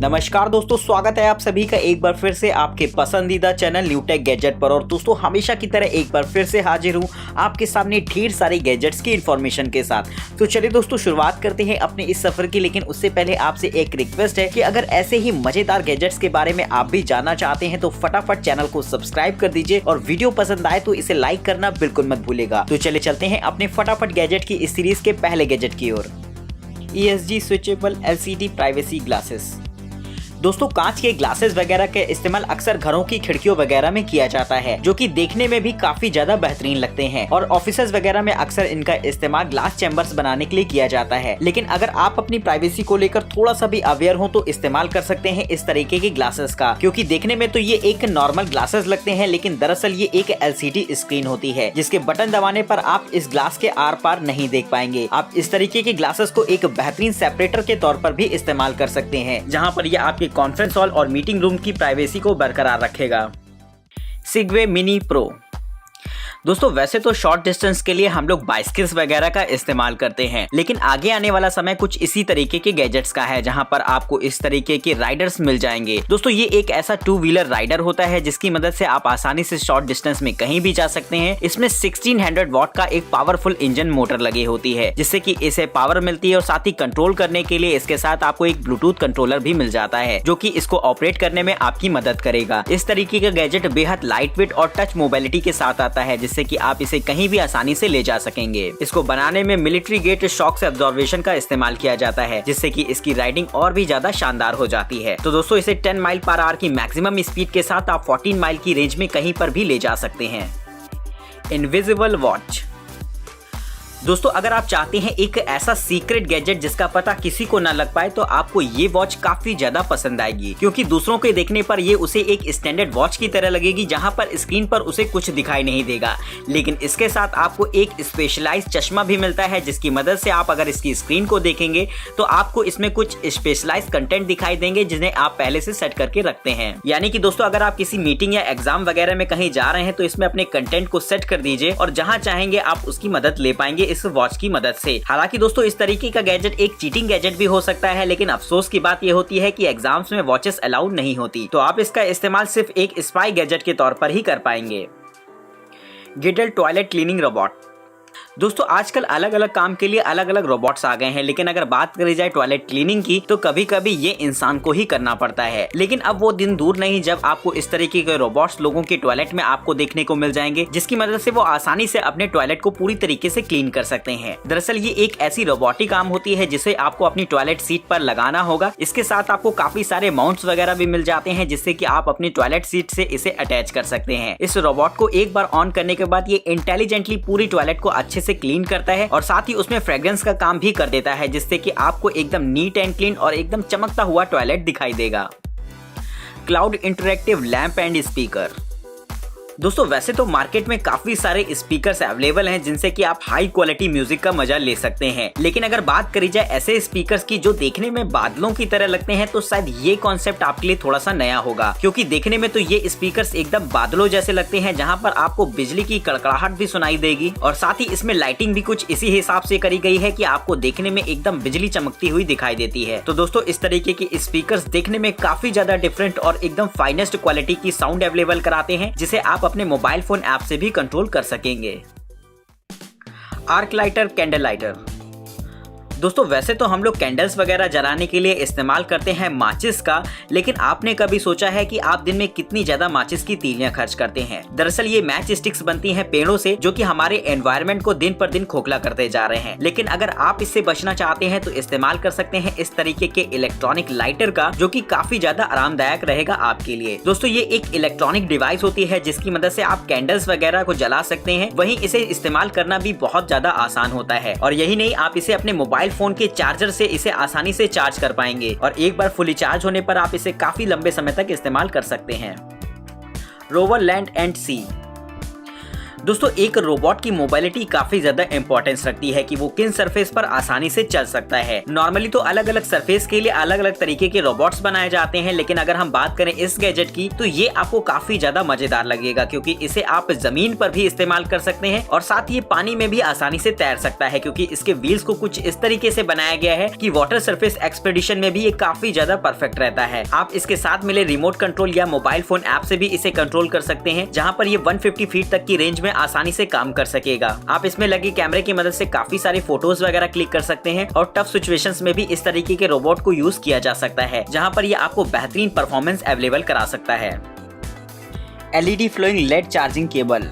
नमस्कार दोस्तों, स्वागत है आप सभी का एक बार फिर से आपके पसंदीदा चैनल न्यू टेक गैजेट पर। और दोस्तों हमेशा की तरह एक बार फिर से हाजिर हूँ आपके सामने ढेर सारे गैजेट्स की इन्फॉर्मेशन के साथ। तो चलिए दोस्तों शुरुआत करते हैं अपने इस सफर की। लेकिन उससे पहले आपसे एक रिक्वेस्ट है कि अगर ऐसे ही मजेदार गैजेट्स के बारे में आप भी जानना चाहते हैं तो फटाफट चैनल को सब्सक्राइब कर दीजिए और वीडियो पसंद आए तो इसे लाइक करना बिल्कुल मत भूलिएगा। तो चलिए चलते हैं अपने फटाफट गैजेट की इस सीरीज के पहले गैजेट की ओर। ESG switchable LCD privacy glasses. दोस्तों कांच के ग्लासेस वगैरह का इस्तेमाल अक्सर घरों की खिड़कियों वगैरह में किया जाता है, जो कि देखने में भी काफी ज्यादा बेहतरीन लगते हैं। और ऑफिसेज वगैरह में अक्सर इनका इस्तेमाल ग्लास चैम्बर्स बनाने के लिए किया जाता है। लेकिन अगर आप अपनी प्राइवेसी को लेकर थोड़ा सा भी अवेयर हो तो इस्तेमाल कर सकते हैं इस तरीके के ग्लासेस का, क्योंकि देखने में तो ये एक नॉर्मल ग्लासेस लगते हैं, लेकिन दरअसल ये एक LCD स्क्रीन होती है जिसके बटन दबाने पर आप इस ग्लास के आर पार नहीं देख पाएंगे। आप इस तरीके के ग्लासेस को एक बेहतरीन सेपरेटर के तौर पर भी इस्तेमाल कर सकते हैं, जहाँ पर ये आपके कॉन्फ्रेंस हॉल और मीटिंग रूम की प्राइवेसी को बरकरार रखेगा। सिगवे मिनी प्रो। दोस्तों वैसे तो शॉर्ट डिस्टेंस के लिए हम लोग बाइसिकल्स वगैरह का इस्तेमाल करते हैं, लेकिन आगे आने वाला समय कुछ इसी तरीके के गैजेट्स का है, जहां पर आपको इस तरीके के राइडर्स मिल जाएंगे। दोस्तों ये एक ऐसा 2 व्हीलर राइडर होता है जिसकी मदद से आप आसानी से शॉर्ट डिस्टेंस में कहीं भी जा सकते हैं। इसमें 1600 वॉट का एक पावरफुल इंजन मोटर लगी होती है, जिससे कि इसे पावर मिलती है। और साथ ही कंट्रोल करने के लिए इसके साथ आपको एक ब्लूटूथ कंट्रोलर भी मिल जाता है, जो कि इसको ऑपरेट करने में आपकी मदद करेगा। इस तरीके का गैजेट बेहद लाइट वेट और टच मोबिलिटी के साथ आता है, जिससे कि आप इसे कहीं भी आसानी से ले जा सकेंगे। इसको बनाने में मिलिट्री गेट शॉक से एब्जॉर्बेशन का इस्तेमाल किया जाता है, जिससे कि इसकी राइडिंग और भी ज्यादा शानदार हो जाती है। तो दोस्तों इसे 10 माइल पर आवर की मैक्सिमम स्पीड के साथ आप 14 माइल की रेंज में कहीं पर भी ले जा सकते हैं। Invisible watch. दोस्तों अगर आप चाहते हैं एक ऐसा सीक्रेट गैजेट जिसका पता किसी को ना लग पाए, तो आपको ये वॉच काफी ज्यादा पसंद आएगी, क्योंकि दूसरों के देखने पर ये उसे एक स्टैंडर्ड वॉच की तरह लगेगी, जहां पर स्क्रीन पर उसे कुछ दिखाई नहीं देगा। लेकिन इसके साथ आपको एक स्पेशलाइज्ड चश्मा भी मिलता है, जिसकी मदद से आप अगर इसकी स्क्रीन को देखेंगे तो आपको इसमें कुछ स्पेशलाइज्ड कंटेंट दिखाई देंगे, जिन्हें आप पहले से सेट करके रखते हैं। यानी कि दोस्तों अगर आप किसी मीटिंग या एग्जाम वगैरह में कहीं जा रहे हैं तो इसमें अपने कंटेंट को सेट कर दीजिए और जहां चाहेंगे आप उसकी मदद ले पाएंगे इस वॉच की मदद से। हालांकि दोस्तों इस तरीके का गैजेट एक चीटिंग गैजेट भी हो सकता है, लेकिन अफसोस की बात यह होती है कि एग्जाम्स में वॉचेस अलाउड नहीं होती, तो आप इसका इस्तेमाल सिर्फ एक स्पाई गैजेट के तौर पर ही कर पाएंगे। Girdle toilet cleaning robot. दोस्तों आजकल अलग अलग काम के लिए अलग अलग रोबोट्स आ गए हैं, लेकिन अगर बात करी जाए टॉयलेट क्लीनिंग की तो कभी कभी ये इंसान को ही करना पड़ता है। लेकिन अब वो दिन दूर नहीं जब आपको इस तरीके के रोबोट्स लोगों के टॉयलेट में आपको देखने को मिल जाएंगे, जिसकी मदद से वो आसानी से अपने टॉयलेट को पूरी तरीके से क्लीन कर सकते हैं। दरअसल ये एक ऐसी रोबोटिक आर्म होती है जिसे आपको अपनी टॉयलेट सीट पर लगाना होगा। इसके साथ आपको काफी सारे माउंट्स वगैरह भी मिल जाते हैं, जिससे कि आप अपनी टॉयलेट सीट से इसे अटैच कर सकते हैं। इस रोबोट को एक बार ऑन करने के बाद ये इंटेलिजेंटली पूरी टॉयलेट को अच्छे से क्लीन करता है और साथ ही उसमें फ्रेग्रेंस का काम भी कर देता है, जिससे कि आपको एकदम नीट एंड क्लीन और एकदम चमकता हुआ टॉयलेट दिखाई देगा। Cloud interactive lamp and speaker. दोस्तों वैसे तो मार्केट में काफी सारे स्पीकर्स अवेलेबल हैं, जिनसे कि आप हाई क्वालिटी म्यूजिक का मजा ले सकते हैं। लेकिन अगर बात करी जाए ऐसे स्पीकर्स की जो देखने में बादलों की तरह लगते हैं, तो शायद ये कॉन्सेप्ट आपके लिए थोड़ा सा नया होगा, क्योंकि देखने में तो ये स्पीकर्स एकदम बादलों जैसे लगते हैं, जहां पर आपको बिजली की कड़कड़ाहट भी सुनाई देगी। और साथ ही इसमें लाइटिंग भी कुछ इसी हिसाब से करी गई है कि आपको देखने में एकदम बिजली चमकती हुई दिखाई देती है। तो दोस्तों इस तरीके की स्पीकर्स देखने में काफी ज्यादा डिफरेंट और एकदम फाइनेस्ट क्वालिटी की साउंड अवेलेबल कराते हैं, जिसे आप अपने मोबाइल फोन ऐप से भी कंट्रोल कर सकेंगे। Arc lighter candle lighter. दोस्तों वैसे तो हम लोग कैंडल्स वगैरह जलाने के लिए इस्तेमाल करते हैं माचिस का, लेकिन आपने कभी सोचा है कि आप दिन में कितनी ज्यादा माचिस की तीलियां खर्च करते हैं? दरअसल ये मैच स्टिक्स बनती हैं पेड़ों से, जो कि हमारे एनवायरनमेंट को दिन पर दिन खोखला करते जा रहे हैं। लेकिन अगर आप इससे बचना चाहते हैं तो इस्तेमाल कर सकते हैं इस तरीके के इलेक्ट्रॉनिक लाइटर का, जो कि काफी ज्यादा आरामदायक रहेगा आपके लिए। दोस्तों ये एक इलेक्ट्रॉनिक डिवाइस होती है जिसकी मदद से आप कैंडल्स वगैरह को जला सकते हैं। वहीं इसे इस्तेमाल करना भी बहुत ज्यादा आसान होता है। और यही नहीं, आप इसे अपने मोबाइल फोन के चार्जर से इसे आसानी से चार्ज कर पाएंगे और एक बार फुली चार्ज होने पर आप इसे काफी लंबे समय तक इस्तेमाल कर सकते हैं। रोवर लैंड एंड सी। दोस्तों एक रोबोट की मोबिलिटी काफी ज्यादा इंपॉर्टेंस रखती है कि वो किन सरफेस पर आसानी से चल सकता है। नॉर्मली तो अलग अलग सरफेस के लिए अलग अलग तरीके के रोबोट्स बनाए जाते हैं, लेकिन अगर हम बात करें इस गैजेट की तो ये आपको काफी ज्यादा मजेदार लगेगा, क्योंकि इसे आप जमीन पर भी इस्तेमाल कर सकते हैं और साथ ही पानी में भी आसानी से तैर सकता है, क्योंकि इसके व्हील्स को कुछ इस तरीके से बनाया गया है कि वाटर सरफेस एक्सपेडिशन में भी ये काफी ज्यादा परफेक्ट रहता है। आप इसके साथ मिले रिमोट कंट्रोल या मोबाइल फोन ऐप से भी इसे कंट्रोल कर सकते हैं, जहाँ पर ये 150 फीट तक की रेंज में आसानी से काम कर सकेगा। आप इसमें लगे कैमरे की मदद से काफी सारे फोटोज वगैरह क्लिक कर सकते हैं और टफ सिचुएशंस में भी इस तरीके के रोबोट को यूज किया जा सकता है, जहां पर ये आपको बेहतरीन परफॉर्मेंस अवेलेबल करा सकता है। LED flowing LED charging cable.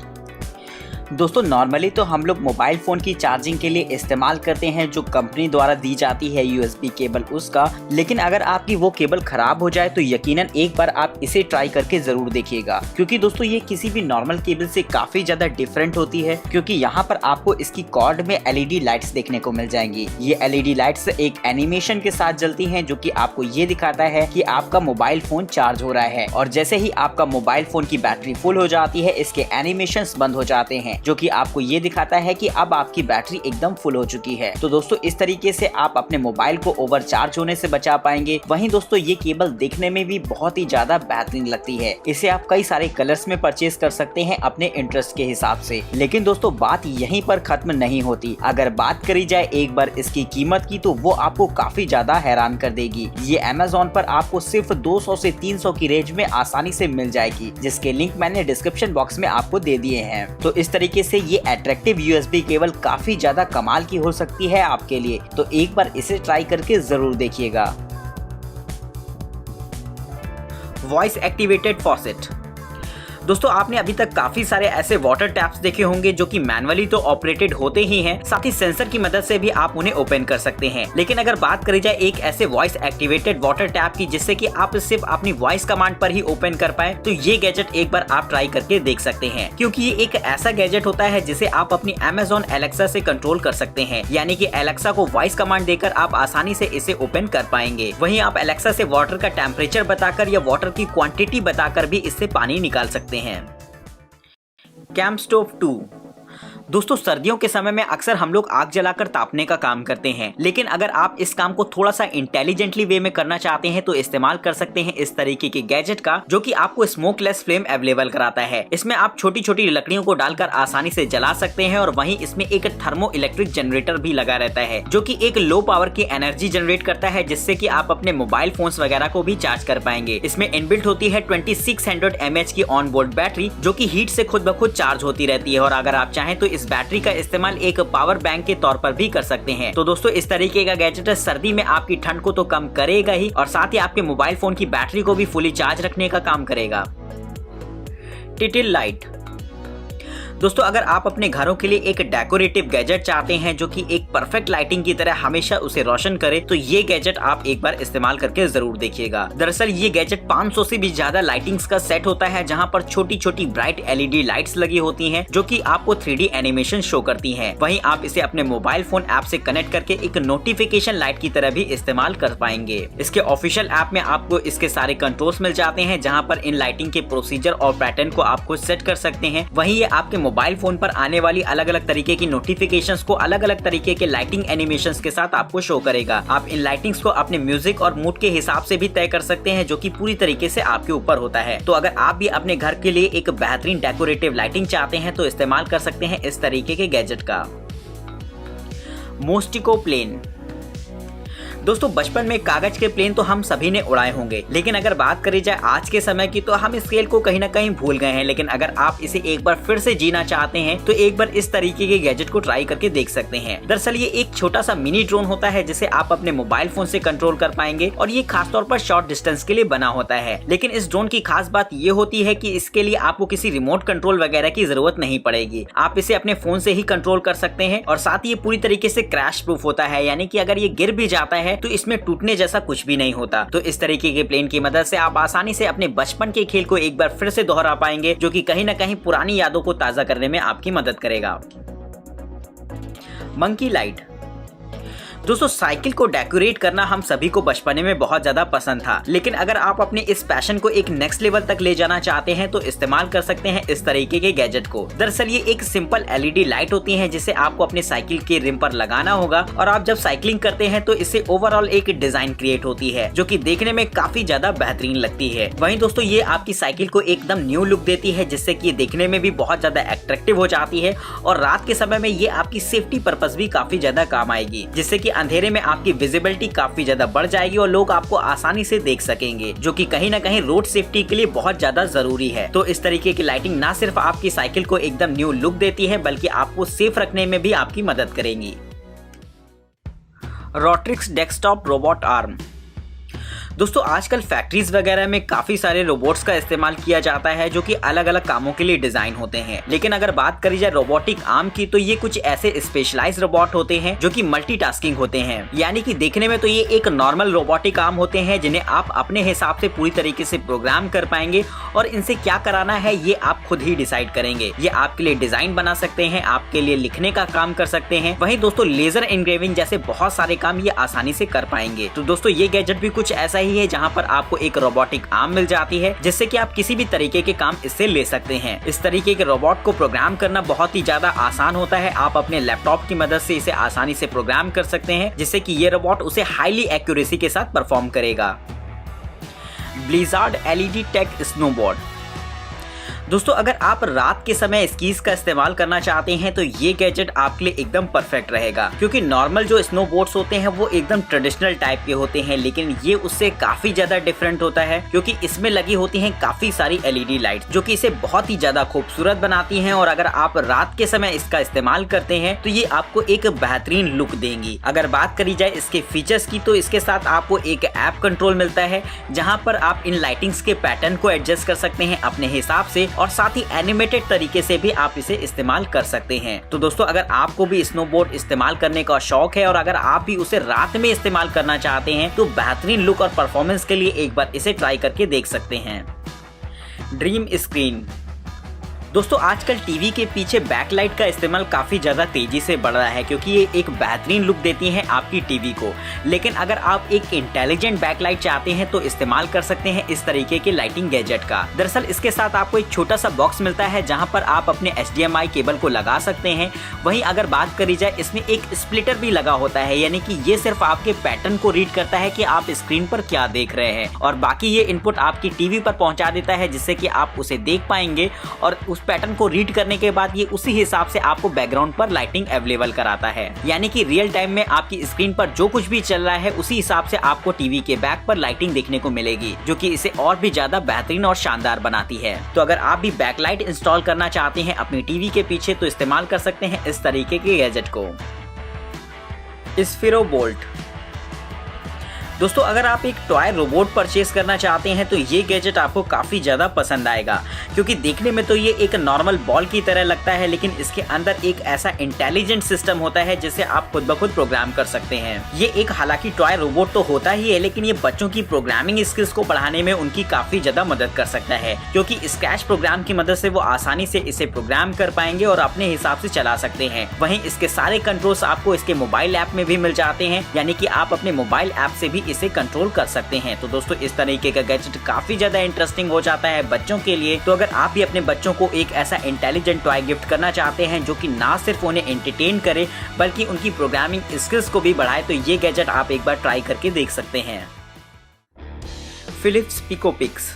दोस्तों नॉर्मली तो हम लोग मोबाइल फ़ोन की चार्जिंग के लिए इस्तेमाल करते हैं जो कंपनी द्वारा दी जाती है USB केबल उसका, लेकिन अगर आपकी वो केबल खराब हो जाए तो यकीनन एक बार आप इसे ट्राई करके ज़रूर देखिएगा, क्योंकि दोस्तों ये किसी भी नॉर्मल केबल से काफ़ी ज़्यादा डिफरेंट होती है, क्योंकि यहाँ पर आपको इसकी कॉर्ड में LED लाइट्स देखने को मिल जाएंगी। ये LED लाइट्स एक एनिमेशन के साथ जलती हैं जो कि आपको ये दिखाता है कि आपका मोबाइल फ़ोन चार्ज हो रहा है, और जैसे ही आपका मोबाइल फ़ोन की बैटरी फुल हो जाती है इसके एनिमेशंस बंद हो जाते हैं, जो कि आपको ये दिखाता है कि अब आपकी बैटरी एकदम फुल हो चुकी है। तो दोस्तों इस तरीके से आप अपने मोबाइल को ओवरचार्ज होने से बचा पाएंगे। वहीं दोस्तों ये केबल देखने में भी बहुत ही ज्यादा बेहतरीन लगती है। इसे आप कई सारे कलर्स में परचेज कर सकते हैं अपने इंटरेस्ट के हिसाब से। लेकिन दोस्तों बात यहीं पर खत्म नहीं होती। अगर बात करी जाए एक बार इसकी कीमत की तो वो आपको काफी ज्यादा हैरान कर देगी। ये Amazon पर आपको सिर्फ 200 से 300 की रेंज में आसानी से मिल जाएगी, जिसके लिंक मैंने डिस्क्रिप्शन बॉक्स में आपको दे दिए हैं। तो इस तरीके से ये अट्रैक्टिव USB केबल काफी ज्यादा कमाल की हो सकती है आपके लिए, तो एक बार इसे ट्राई करके जरूर देखिएगा। Voice activated faucet. दोस्तों आपने अभी तक काफी सारे ऐसे वाटर टैप्स देखे होंगे जो कि मैनुअली तो ऑपरेटेड होते ही हैं, साथ ही सेंसर की मदद से भी आप उन्हें ओपन कर सकते हैं। लेकिन अगर बात करी जाए एक ऐसे वॉइस एक्टिवेटेड वाटर टैप की जिससे कि आप सिर्फ अपनी वॉइस कमांड पर ही ओपन कर पाए, तो ये गैजेट एक बार आप ट्राई करके देख सकते हैं, क्योंकि ये एक ऐसा गैजेट होता है जिसे आप अपनी Amazon Alexa से कंट्रोल कर सकते हैं। यानी कि Alexa को वॉइस कमांड देकर आप आसानी से इसे ओपन कर पाएंगे। वहीं आप Alexa से वाटर का टेम्परेचर बताकर या वाटर की क्वांटिटी बताकर भी इससे पानी निकाल सकते हैं। Camp stove 2। दोस्तों सर्दियों के समय में अक्सर हम लोग आग जलाकर तापने का काम करते हैं, लेकिन अगर आप इस काम को थोड़ा सा इंटेलिजेंटली वे में करना चाहते हैं तो इस्तेमाल कर सकते हैं इस तरीके के गैजेट का, जो कि आपको स्मोकलेस फ्लेम अवेलेबल कराता है। इसमें आप छोटी छोटी लकड़ियों को डालकर आसानी से जला सकते हैं, और वहीं इसमें एक थर्मो इलेक्ट्रिक जनरेटर भी लगा रहता है जो कि एक लो पावर की एनर्जी जनरेट करता है, जिससे कि आप अपने मोबाइल फोन्स वगैरह को भी चार्ज कर पाएंगे। इसमें इनबिल्ट होती है 2600 mAh की ऑन बोर्ड बैटरी, जो कि हीट से खुद ब खुद चार्ज होती रहती है, और अगर आप चाहें तो इस बैटरी का इस्तेमाल एक पावर बैंक के तौर पर भी कर सकते हैं। तो दोस्तों इस तरीके का गैजेट सर्दी में आपकी ठंड को तो कम करेगा ही, और साथ ही आपके मोबाइल फोन की बैटरी को भी फुली चार्ज रखने का काम करेगा। टिटिल लाइट। दोस्तों अगर आप अपने घरों के लिए एक डेकोरेटिव गैजेट चाहते हैं जो कि एक परफेक्ट लाइटिंग की तरह हमेशा उसे रोशन करे, तो ये गैजेट आप एक बार इस्तेमाल करके जरूर देखिएगा। दरअसल ये गैजेट 500 से भी ज्यादा लाइटिंग्स का सेट होता है, जहां पर छोटी छोटी ब्राइट LED लाइट्स लगी होती हैं जो कि आपको 3D एनिमेशन शो करती हैं। वहीं आप इसे अपने मोबाइल फोन ऐप से कनेक्ट करके एक नोटिफिकेशन लाइट की तरह भी इस्तेमाल कर पाएंगे। इसके ऑफिशियल ऐप में आपको इसके सारे कंट्रोल्स मिल जाते हैं, जहाँ पर इन लाइटिंग के प्रोसीजर और पैटर्न को आप खुद सेट कर सकते हैं। वहीं ये आपके मोबाइल फोन पर आने वाली अलग अलग तरीके की नोटिफिकेशंस को अलग अलग तरीके के लाइटिंग एनिमेशंस के साथ आपको शो करेगा। आप इन लाइटिंग्स को अपने म्यूजिक और मूड के हिसाब से भी तय कर सकते हैं, जो कि पूरी तरीके से आपके ऊपर होता है। तो अगर आप भी अपने घर के लिए एक बेहतरीन डेकोरेटिव लाइटिंग चाहते हैं तो इस्तेमाल कर सकते हैं इस तरीके के गैजेट का। मोस्टिको प्लेन। दोस्तों बचपन में कागज के प्लेन तो हम सभी ने उड़ाए होंगे, लेकिन अगर बात करी जाए आज के समय की तो हम इस खेल को कहीं ना कहीं भूल गए हैं। लेकिन अगर आप इसे एक बार फिर से जीना चाहते हैं तो एक बार इस तरीके के गैजेट को ट्राई करके देख सकते हैं। दरअसल ये एक छोटा सा मिनी ड्रोन होता है जिसे आप अपने मोबाइल फोन से कंट्रोल कर पाएंगे, और ये खासतौर पर शॉर्ट डिस्टेंस के लिए बना होता है। लेकिन इस ड्रोन की खास बात ये होती है कि इसके लिए आपको किसी रिमोट कंट्रोल वगैरह की जरूरत नहीं पड़ेगी। आप इसे अपने फोन से ही कंट्रोल कर सकते हैं, और साथ ही ये पूरी तरीके से क्रैश प्रूफ होता है, यानी कि अगर ये गिर भी जाता है तो इसमें टूटने जैसा कुछ भी नहीं होता। तो इस तरीके के प्लेन की मदद से आप आसानी से अपने बचपन के खेल को एक बार फिर से दोहरा पाएंगे, जो कि कहीं ना कहीं पुरानी यादों को ताजा करने में आपकी मदद करेगा। Monkey light. दोस्तों साइकिल को डेकोरेट करना हम सभी को बचपने में बहुत ज्यादा पसंद था, लेकिन अगर आप अपने इस पैशन को एक नेक्स्ट लेवल तक ले जाना चाहते हैं तो इस्तेमाल कर सकते हैं इस तरीके के गैजेट को। दरअसल ये एक सिंपल LED लाइट होती है जिसे आपको अपने साइकिल के रिम पर लगाना होगा और आप जब साइकिलिंग करते हैं तो इससे ओवरऑल एक डिजाइन क्रिएट होती है जो कि देखने में काफी ज्यादा बेहतरीन लगती है। वहीं दोस्तों ये आपकी साइकिल को एकदम न्यू लुक देती है जिससे कि ये देखने में भी बहुत ज्यादा अट्रैक्टिव हो जाती है और रात के समय में ये आपकी सेफ्टी पर्पस भी काफी ज्यादा काम आएगी, जिससे कि अंधेरे में आपकी विजिबिलिटी काफी ज्यादा बढ़ जाएगी और लोग आपको आसानी से देख सकेंगे, जो कि कहीं ना कहीं रोड सेफ्टी के लिए बहुत ज्यादा जरूरी है। तो इस तरीके की लाइटिंग ना सिर्फ आपकी साइकिल को एकदम न्यू लुक देती है बल्कि आपको सेफ रखने में भी आपकी मदद करेंगी। रोट्रिक्स डेस्कटॉप रोबोट आर्म। दोस्तों आजकल फैक्ट्रीज वगैरह में काफी सारे रोबोट्स का इस्तेमाल किया जाता है जो कि अलग अलग कामों के लिए डिजाइन होते हैं, लेकिन अगर बात करी जाए रोबोटिक आर्म की तो ये कुछ ऐसे स्पेशलाइज रोबोट होते हैं जो कि मल्टीटास्किंग होते हैं। यानी कि देखने में तो ये एक नॉर्मल रोबोटिक आर्म होते हैं जिन्हें आप अपने हिसाब से पूरी तरीके से प्रोग्राम कर पाएंगे और इनसे क्या कराना है ये आप खुद ही डिसाइड करेंगे। ये आपके लिए डिजाइन बना सकते हैं, आपके लिए लिखने का काम कर सकते हैं। वहीं दोस्तों लेजर एनग्रेविंग जैसे बहुत सारे काम ये आसानी से कर पाएंगे। तो दोस्तों ये गैजेट भी कुछ ऐसा ही है जहां पर आपको एक रोबोटिक आर्म मिल जाती है जिससे कि आप किसी भी तरीके के काम इससे ले सकते हैं। इस तरीके के रोबोट को प्रोग्राम करना बहुत ही ज्यादा आसान होता है। आप अपने लैपटॉप की मदद से इसे आसानी से प्रोग्राम कर सकते हैं जिससे कि ये रोबोट उसे हाईली एक्यूरेसी के साथ परफॉर्म करेगा। Blizzard LED tech snowboard. दोस्तों अगर आप रात के समय स्कीज का इस्तेमाल करना चाहते हैं तो ये गैजेट आपके लिए एकदम परफेक्ट रहेगा, क्योंकि नॉर्मल जो स्नो बोर्ड्स होते हैं वो एकदम ट्रेडिशनल टाइप के होते हैं, लेकिन ये उससे काफी ज्यादा डिफरेंट होता है क्योंकि इसमें लगी होती हैं काफी सारी LED लाइट जो कि इसे बहुत ही ज्यादा खूबसूरत बनाती हैं और अगर आप रात के समय इसका इस्तेमाल करते हैं तो ये आपको एक बेहतरीन लुक देंगी। अगर बात करी जाए इसके फीचर्स की तो इसके साथ आपको एक ऐप कंट्रोल मिलता है जहां पर आप इन लाइटिंग्स के पैटर्न को एडजस्ट कर सकते हैं अपने हिसाब से और साथ ही एनिमेटेड तरीके से भी आप इसे इस्तेमाल कर सकते हैं। तो दोस्तों अगर आपको भी स्नोबोर्ड इस्तेमाल करने का शौक है और अगर आप भी उसे रात में इस्तेमाल करना चाहते हैं तो बेहतरीन लुक और परफॉर्मेंस के लिए एक बार इसे ट्राई करके देख सकते हैं। Dream screen. दोस्तों आजकल टीवी के पीछे बैकलाइट का इस्तेमाल काफी ज्यादा तेजी से बढ़ रहा है क्योंकि ये एक बेहतरीन लुक देती हैं आपकी टीवी को, लेकिन अगर आप एक इंटेलिजेंट बैकलाइट चाहते हैं तो इस्तेमाल कर सकते हैं इस तरीके के लाइटिंग गैजेट का। दरअसल इसके साथ आपको एक छोटा सा बॉक्स मिलता है जहां पर आप अपने HDMI केबल को लगा सकते हैं। वहीं अगर बात करी जाए इसमें एक स्प्लिटर भी लगा होता है, यानी कि ये सिर्फ आपके पैटर्न को रीड करता है कि आप स्क्रीन पर क्या देख रहे हैं और बाकी ये इनपुट आपकी टीवी पर पहुंचा देता है जिससे कि आप उसे देख पाएंगे और उस पैटर्न को रीड करने के बाद ये उसी हिसाब से आपको बैकग्राउंड पर लाइटिंग अवेलेबल कराता है। यानी कि रियल टाइम में आपकी स्क्रीन पर जो कुछ भी चल रहा है उसी हिसाब से आपको टीवी के बैक पर लाइटिंग देखने को मिलेगी, जो कि इसे और भी ज्यादा बेहतरीन और शानदार बनाती है। तो अगर आप भी बैकलाइट इंस्टॉल करना चाहते हैं अपनी टीवी के पीछे तो इस्तेमाल कर सकते हैं इस तरीके के गैजेट को। स्फीरो बोल्ट। दोस्तों अगर आप एक टॉय रोबोट परचेज करना चाहते हैं तो ये गैजेट आपको काफी ज्यादा पसंद आएगा, क्योंकि देखने में तो ये एक नॉर्मल बॉल की तरह लगता है लेकिन इसके अंदर एक ऐसा इंटेलिजेंट सिस्टम होता है जिसे आप खुद ब खुद प्रोग्राम कर सकते हैं। ये एक हालांकि टॉय रोबोट तो होता ही है लेकिन ये बच्चों की प्रोग्रामिंग स्किल्स को बढ़ाने में उनकी काफी ज्यादा मदद कर सकता है, क्योंकि स्क्रैच प्रोग्राम की मदद से वो आसानी से इसे प्रोग्राम कर पाएंगे और अपने हिसाब से चला सकते हैं। वहीं इसके सारे कंट्रोल्स आपको इसके मोबाइल ऐप में भी मिल जाते हैं, यानी कि आप अपने मोबाइल ऐप से भी इसे कंट्रोल कर सकते हैं। तो दोस्तों इस तरीके का गैजेट काफी ज्यादा इंटरेस्टिंग हो जाता है बच्चों के लिए। तो अगर आप भी अपने बच्चों को एक ऐसा इंटेलिजेंट टॉय गिफ्ट करना चाहते हैं जो कि ना सिर्फ उन्हें एंटरटेन करे बल्कि उनकी प्रोग्रामिंग स्किल्स को भी बढ़ाए तो ये गैजेट आप एक बार ट्राई करके देख सकते हैं। फिलिप्स पिकोपिक्स।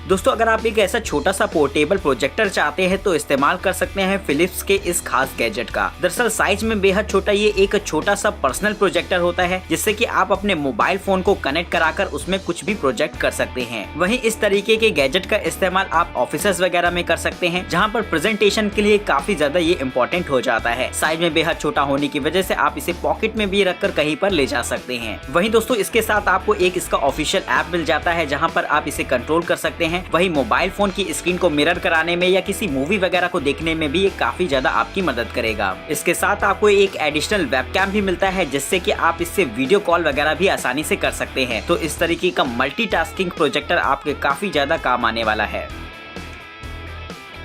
दोस्तों अगर आप एक ऐसा छोटा सा पोर्टेबल प्रोजेक्टर चाहते हैं तो इस्तेमाल कर सकते हैं फिलिप्स के इस खास गैजेट का। दरअसल साइज में बेहद छोटा ये एक छोटा सा पर्सनल प्रोजेक्टर होता है जिससे कि आप अपने मोबाइल फोन को कनेक्ट कराकर उसमें कुछ भी प्रोजेक्ट कर सकते हैं। वहीं इस तरीके के गैजेट का इस्तेमाल आप ऑफिस वगैरह में कर सकते हैं जहाँ पर प्रेजेंटेशन के लिए काफी ज्यादा ये इम्पोर्टेंट हो जाता है। साइज में बेहद छोटा होने की वजह से आप इसे पॉकेट में भी रखकर कहीं पर ले जा सकते हैं। वहीं दोस्तों इसके साथ आपको एक इसका ऑफिशियल ऐप मिल जाता है जहाँ पर आप इसे कंट्रोल कर सकते हैं। वही मोबाइल फोन की स्क्रीन को मिरर कराने में या किसी मूवी वगैरह को देखने में भी ये काफी ज्यादा आपकी मदद करेगा। इसके साथ आपको एक एडिशनल वेबकैम भी मिलता है जिससे कि आप इससे वीडियो कॉल वगैरह भी आसानी से कर सकते हैं। तो इस तरीके का मल्टीटास्किंग प्रोजेक्टर आपके काफी ज्यादा काम आने वाला है।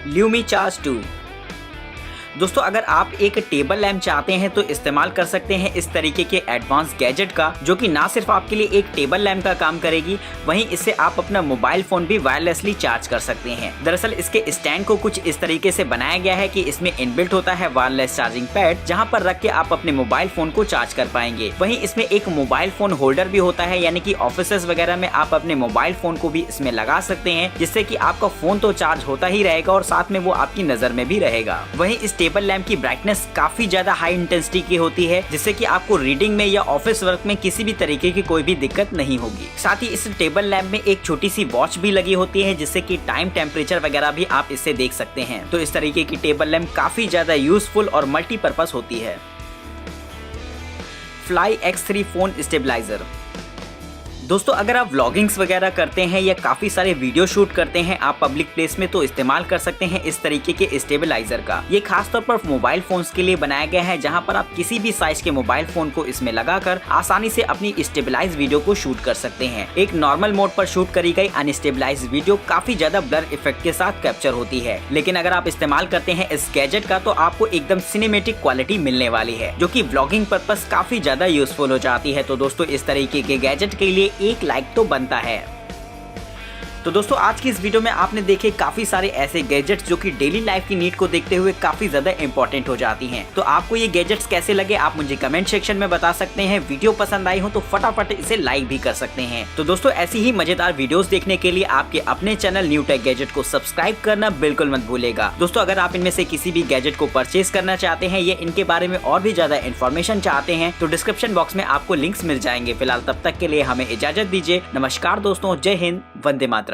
ल्यूमी चार्ज 2। दोस्तों अगर आप एक टेबल लैंप चाहते हैं तो इस्तेमाल कर सकते हैं इस तरीके के एडवांस गैजेट का, जो कि ना सिर्फ आपके लिए एक टेबल लैंप का काम करेगी, वहीं इससे आप अपना मोबाइल फोन भी वायरलेसली चार्ज कर सकते हैं। दरअसल इसके स्टैंड को कुछ इस तरीके से बनाया गया है कि इसमें इनबिल्ट होता है वायरलेस चार्जिंग पैड, जहां पर रख के आप अपने मोबाइल फोन को चार्ज कर पाएंगे। वहीं इसमें एक मोबाइल फोन होल्डर भी होता है, यानी कि ऑफिसेस वगैरह में आप अपने मोबाइल फोन को भी इसमें लगा सकते हैं, जिससे कि आपका फोन तो चार्ज होता ही रहेगा और साथ में वो आपकी नजर में भी रहेगा। वहीं इस टेबल लैंप की ब्राइटनेस काफी ज्यादा हाई इंटेंसिटी की होती है, जिससे कि आपको रीडिंग में या ऑफिस वर्क में किसी भी तरीके की कोई भी दिक्कत नहीं होगी। साथ ही इस टेबल लैंप में एक छोटी सी वॉच भी लगी होती है, जिससे कि टाइम, टेम्परेचर वगैरह भी आप इससे देख सकते हैं। तो इस तरीके की टेबल लैंप काफी ज्यादा यूजफुल और मल्टीपर्पज होती है। Fly X3 phone stabiliser. दोस्तों अगर आप व्लॉगिंग्स वगैरह करते हैं या काफी सारे वीडियो शूट करते हैं आप पब्लिक प्लेस में, तो इस्तेमाल कर सकते हैं इस तरीके के स्टेबलाइजर का। ये खासतौर पर मोबाइल फोन्स के लिए बनाया गया है, जहां पर आप किसी भी साइज के मोबाइल फोन को इसमें लगाकर आसानी से अपनी स्टेबलाइज वीडियो को शूट कर सकते हैं। एक नॉर्मल मोड पर शूट करी गई अनस्टेबलाइज वीडियो काफी ज्यादा ब्लर इफेक्ट के साथ कैप्चर होती है, लेकिन अगर आप इस्तेमाल करते हैं इस गैजेट का तो आपको एकदम सिनेमेटिक क्वालिटी मिलने वाली है, जो कि व्लॉगिंग पर्पस काफी ज्यादा यूजफुल हो जाती है। तो दोस्तों इस तरीके के गैजेट के लिए एक लाइक तो बनता है। तो दोस्तों आज की इस वीडियो में आपने देखे काफी सारे ऐसे गैजेट्स जो कि डेली लाइफ की नीड को देखते हुए काफी ज्यादा इंपॉर्टेंट हो जाती हैं। तो आपको ये गैजेट्स कैसे लगे आप मुझे कमेंट सेक्शन में बता सकते हैं। वीडियो पसंद आई हो तो फटाफट इसे लाइक भी कर सकते हैं। तो दोस्तों ऐसी ही मजेदार वीडियोस देखने के लिए आपके अपने चैनल न्यू टेक गैजेट को सब्सक्राइब करना बिल्कुल मत भूलेगा। दोस्तों अगर आप इनमें से किसी भी गैजेट को परचेज करना चाहते हैं या इनके बारे में और भी ज्यादा इन्फॉर्मेशन चाहते हैं तो डिस्क्रिप्शन बॉक्स में आपको लिंक्स मिल जाएंगे। फिलहाल तब तक के लिए हमें इजाजत दीजिए। नमस्कार दोस्तों, जय हिंद, वंदे मातरम।